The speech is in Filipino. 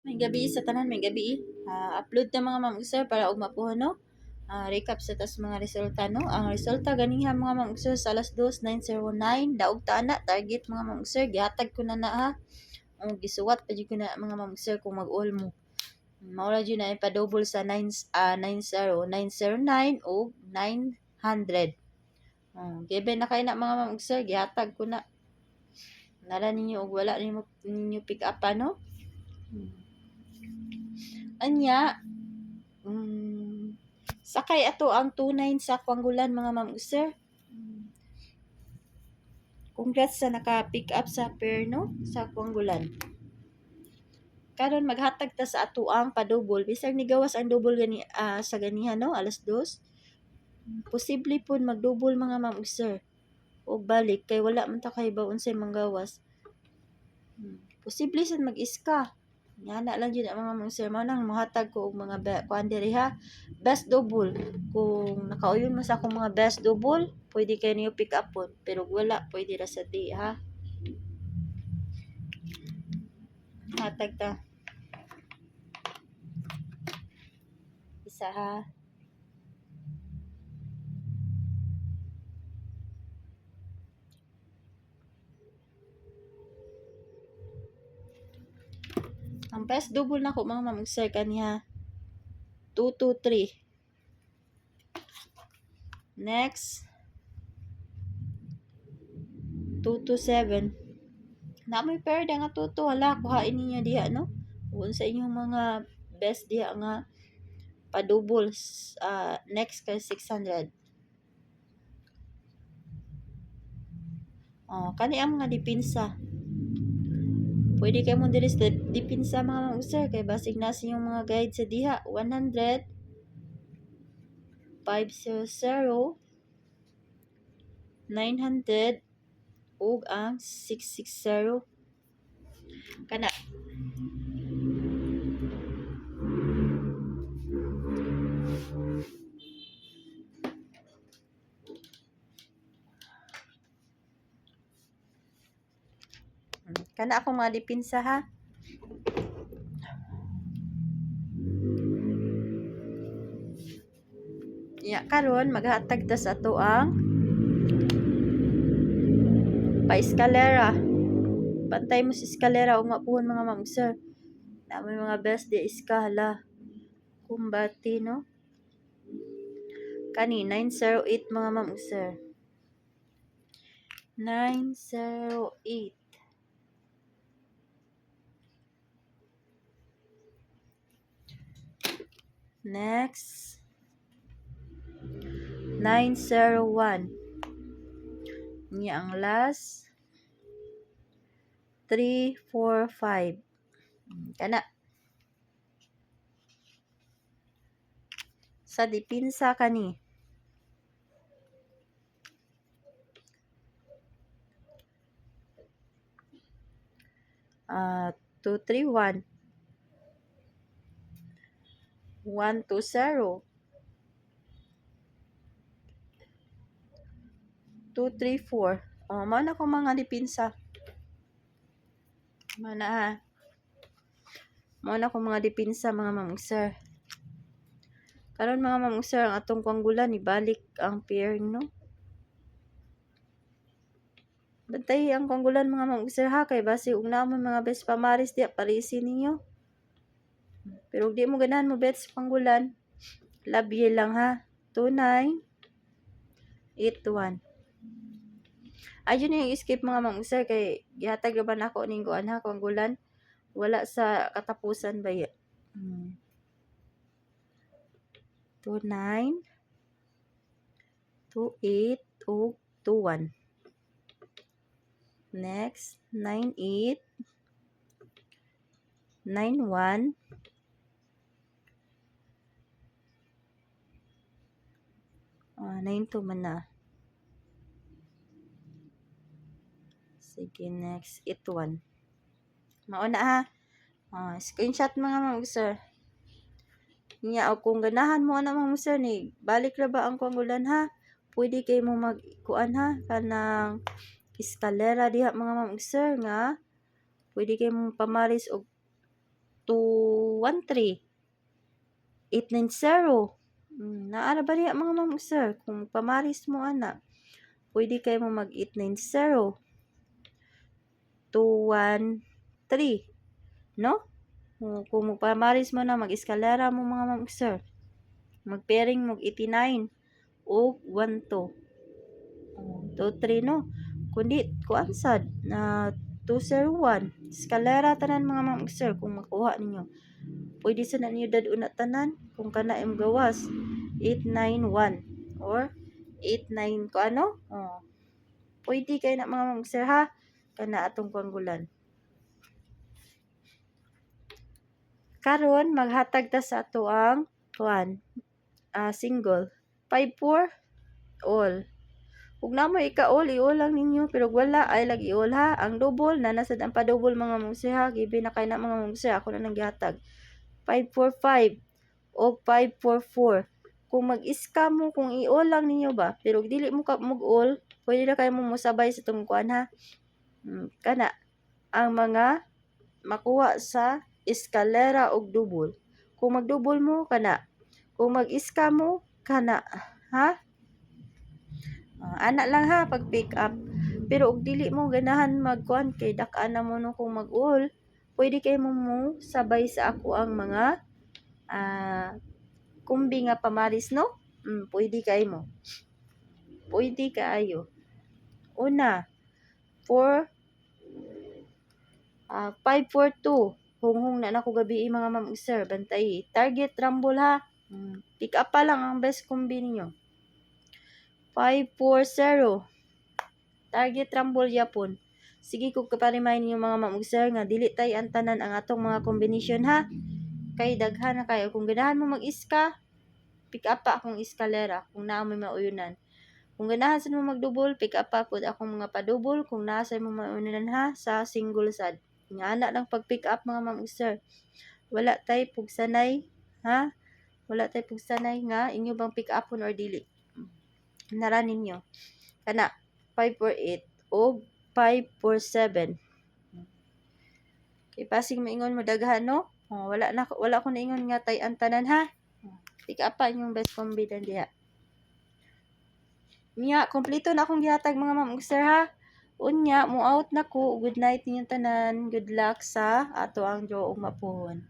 May gabi sa tanan, may gabi. Upload na mga ma'am sir para og mapuhon no. Recap sa tas mga resulta no. Ang resulta ganiha mga ma'am sir sa alas 2:09 daog ta na target mga ma'am sir gihatag ko na ha. O gisuwat pa jud ko na mga ma'am sir kung mag-all mo. Maura jud na ipa-double sa 90909 o 900. Given na kay na mga ma'am sir gihatag ko na. Nala ninyo og wala ninyo pick up no. Anya, sakay ato ang tunay sa Kwanggulan mga ma'am sir. Congrats sa naka-pick up sa pair no sa Kwanggulan. Karon maghatag ta sa ato ang pa-double bisag ni gawas ang double gani sa ganihan no alas 2. Posible pud mag-double mga ma'am sir. O balik kay wala man ta kay baon sa manggawas. Posible sad mag-iska. Ngana lang yun ang mga ma'am sir. Mao nang mohatag ko og mga kuan diri ha. Best double. Kung nakauyon mo sa akong mga best double, pwede kayo niyo pick up po. Pero wala, pwede ra sa di ha. Hatag ta. Isa ha. Ang best double na ko mga ma'am sir kaniha 223. Next 227. Na may pair da nga tuto hala kuhain ninyo diha no. Kung sa inyong mga best diha nga pa-double next kay 600. Kani ang mga dipinsa. Pwede kayo mo diri sa dipinsa mga sir kay basig na sa yung mga guide sa diha 100 500 900 ug ang 660 kana. Kana ako mga dipinsa ha. Karon maghatag ta sa ato ang pa-eskalera. Bantay mo sa eskalera ug mapuhon mga ma'am sir. Na may mga best di iskala. Kumbati no. Kani 908 mga ma'am sir. 908. Next 901. Niya ang last 345. Kana sa dipinsa kani 231 120 234. Mao na ko mga dipinsa. Mao na ha. Mao na ko mga dipinsa mga ma'am sir. Karon mga ma'am sir ang atong Kwanggulan ibalik ang pair no. Bantay ang Kwanggulan mga ma'am sir ha kay base ug naman mga best pamaris diya parisin ninyo. Pero di mo ganahan mo bet sa Kwanggulan. Labye lang ha. 2981. Ayun yung skip mga ma'am sir kay gihatag ba nako ning kuan ha Kwanggulan. Wala sa katapusan ba ya. 29 28 ug 21. Next 98 91 92 man na. Sige, next 81. Mauna ha. Screenshot mga ma'am sir. Nya kung ganahan mo na ma'am sir ni balik ra ba ang Kwanggulan ha. Pwede kay mo magkuan ha kanang eskalera diha mga ma'am sir nga pwede kay mo pamaris og 213. 890. Naara ba niya mga ma'am sir? Kung pamaris mo ana, pwede kayo mo mag 890. 213. No? Kung pamaris mo na, mag-eskalera mo mga ma'am sir. Mag-pairing mo 89 o 12. 23 no? Kundi, kuansad na 201. Eskalera tanan mga ma'am sir kung makuha ninyo. Pwede sa na ninyo daduna tanan kung kana im gawas 891 or 89 ko ano? Pwede kayo na mga ma'am sir ha? Kana atong panggulan. Karon maghatag ta sa ato ang single 54 all. Kung namo ika-all, i-all lang ninyo. Pero wala, ay lagi i-all ha. Ang double, nanasad ang pa-double mga mungsi ha. Gibe na kayo na mga mungsi. Ako na nang gihatag. 545 o 544. Kung mag-iska mo, kung i-all lang ninyo ba. Pero dili mo ka mag-all, pwede na kayo mo musabay sa itong kuan ha. Kana, ang mga makuha sa eskalera og double. Kung mag-double mo, kana. Kung mag-iska mo, kana. Ha? Ana lang ha pag pick up. Pero og dili mo ganahan magkuan kay dak-an na mo no kung mag-all, pwede kay mo sabay sa ako ang mga kumbi nga pamaris no? Pwede kay mo. Pwede kaayo. Una, 542. Hung na nako gabi mga ma'am sir, bantay. Target rumble ha. Pick up pa lang ang best kumbi ninyo. 540. Target rumble yapon. Sige kung kaparimay ninyo mga ma'am sir nga dili tay antanan ang atong mga combination ha. Kay daghan na kayo. Kung ganahan mo mag-iska, pick up pa akong eskalera kung naa mo mauyunan. Kung ganahan sa mo mag-double, pick up pa pod akong mga pa-double kung naa sa mo mauyunan ha sa single sad. Nga ana lang pag-pick up mga ma'am sir. Wala tay pugsanay ha. Wala tay pugsanay nga inyo bang pick upon or dili. Nara ninyo. Kana 548 o 547. Kay pasig maingon mo daghan no? Wala ko na ingon nga tay antanan ha. Pick up pa yung best combi dan diha. Nya, kompleto na akong gihatag mga ma'am sir ha. Unya, mo out na ko. Good night ninyong tanan. Good luck sa ato ang draw ug mapuhon.